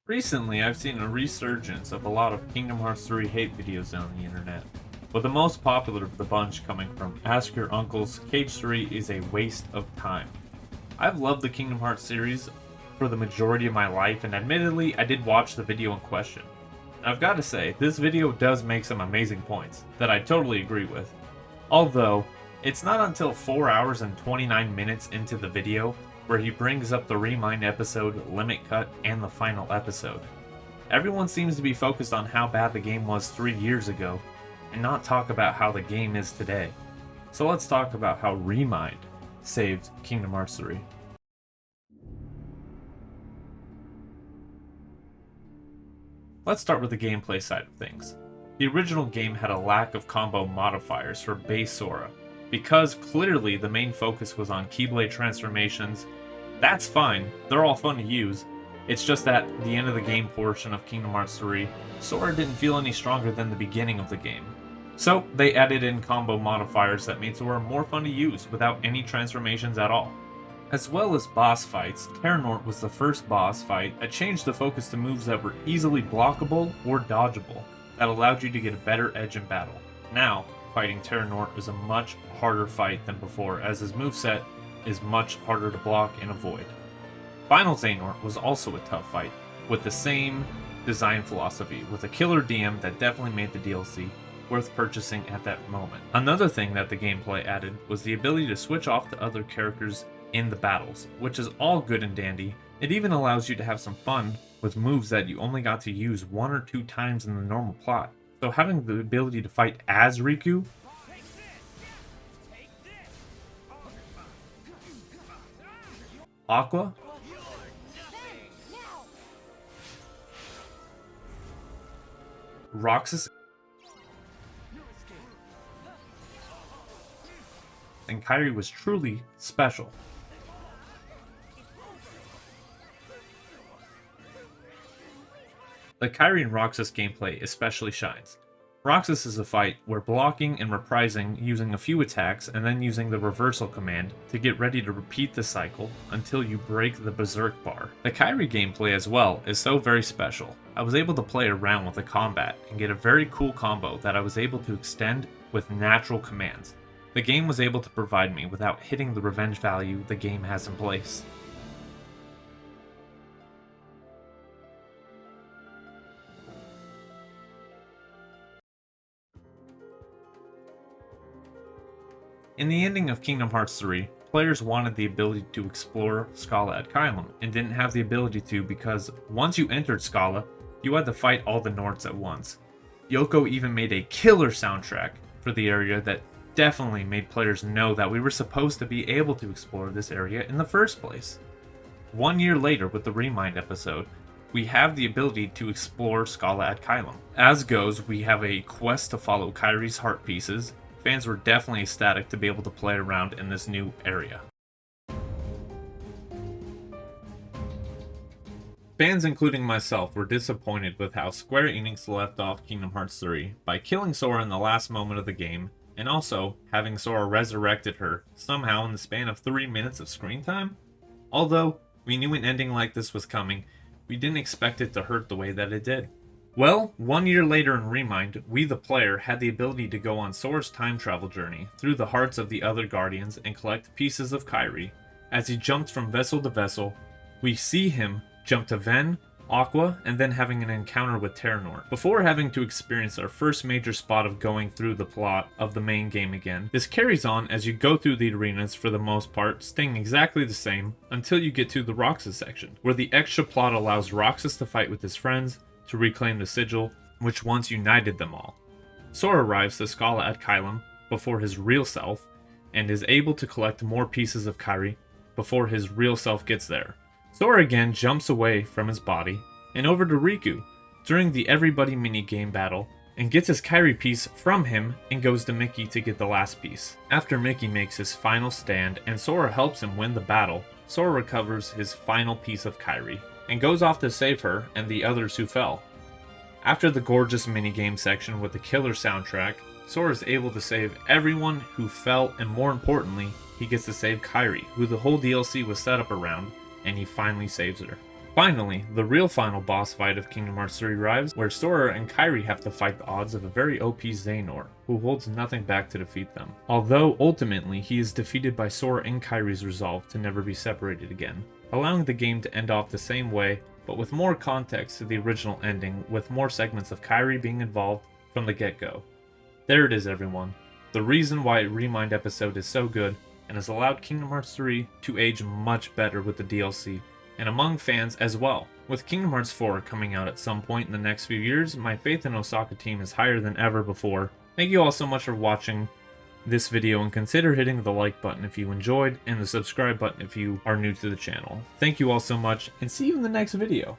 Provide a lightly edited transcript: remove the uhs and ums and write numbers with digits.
Recently, I've seen a resurgence of a lot of Kingdom Hearts 3 hate videos on the internet, with the most popular of the bunch coming from Ask Your Uncle's Cage 3 is a waste of time. I've loved the Kingdom Hearts series for the majority of my life, and admittedly, I did watch the video in question. And I've got to say, this video does make some amazing points that I totally agree with. Although, it's not until 4 hours and 29 minutes into the video where he brings up the Remind episode, Limit Cut, and the final episode. Everyone seems to be focused on how bad the game was 3 years ago, and not talk about how the game is today. So let's talk about how Remind saved Kingdom Hearts 3. Let's start with the gameplay side of things. The original game had a lack of combo modifiers for base Sora, because clearly the main focus was on Keyblade transformations. That's fine, they're all fun to use. It's just that the end of the game portion of Kingdom Hearts 3, Sora didn't feel any stronger than the beginning of the game. So they added in combo modifiers that made Sora more fun to use without any transformations at all. As well as boss fights, Terranort was the first boss fight that changed the focus to moves that were easily blockable or dodgeable, that allowed you to get a better edge in battle. Now, fighting Terranort is a much harder fight than before, as his moveset is much harder to block and avoid. Final Xehanort was also a tough fight, with the same design philosophy, with a killer DM that definitely made the DLC worth purchasing at that moment. Another thing that the gameplay added was the ability to switch off to other characters in the battles, which is all good and dandy. It even allows you to have some fun with moves that you only got to use 1 or 2 times in the normal plot. So having the ability to fight as Riku, Aqua, Roxas, and Kairi was truly special. The Kairi and Roxas gameplay especially shines. Roxas is a fight where blocking and reprising using a few attacks and then using the reversal command to get ready to repeat the cycle until you break the Berserk bar. The Kairi gameplay as well is so very special. I was able to play around with the combat and get a very cool combo that I was able to extend with natural commands. The game was able to provide me without hitting the revenge value the game has in place. In the ending of Kingdom Hearts 3, players wanted the ability to explore Scala at Caelum, and didn't have the ability to because once you entered Scala, you had to fight all the Nords at once. Yoko even made a killer soundtrack for the area that definitely made players know that we were supposed to be able to explore this area in the first place. 1 year later with the Remind episode, we have the ability to explore Scala at Caelum. As goes, we have a quest to follow Kairi's heart pieces. Fans were definitely ecstatic to be able to play around in this new area. Fans including myself were disappointed with how Square Enix left off Kingdom Hearts 3 by killing Sora in the last moment of the game, and also having Sora resurrected her somehow in the span of 3 minutes of screen time. Although we knew an ending like this was coming, we didn't expect it to hurt the way that it did. Well, 1 year later in Remind, we the player had the ability to go on Sora's time travel journey through the hearts of the other Guardians and collect pieces of Kairi. As he jumps from vessel to vessel, we see him jump to Ven, Aqua, and then having an encounter with Terranort. Before having to experience our first major spot of going through the plot of the main game again, this carries on as you go through the arenas for the most part, staying exactly the same until you get to the Roxas section, where the extra plot allows Roxas to fight with his friends, to reclaim the sigil, which once united them all. Sora arrives to Scala at Caelum before his real self, and is able to collect more pieces of Kairi before his real self gets there. Sora again jumps away from his body and over to Riku during the Everybody minigame battle and gets his Kairi piece from him and goes to Mickey to get the last piece. After Mickey makes his final stand and Sora helps him win the battle, Sora recovers his final piece of Kairi and goes off to save her and the others who fell. After the gorgeous minigame section with the killer soundtrack, Sora is able to save everyone who fell, and more importantly, he gets to save Kairi, who the whole DLC was set up around, and he finally saves her. Finally, the real final boss fight of Kingdom Hearts 3 arrives, where Sora and Kairi have to fight the odds of a very OP Xehanort, who holds nothing back to defeat them. Although, ultimately, he is defeated by Sora and Kairi's resolve to never be separated again, allowing the game to end off the same way, but with more context to the original ending, with more segments of Kairi being involved from the get-go. There it is, everyone. The reason why a Remind episode is so good, and has allowed Kingdom Hearts 3 to age much better with the DLC, and among fans as well. With Kingdom Hearts 4 coming out at some point in the next few years, my faith in Osaka team is higher than ever before. Thank you all so much for watching this video, and consider hitting the like button if you enjoyed, and the subscribe button if you are new to the channel. Thank you all so much, and see you in the next video.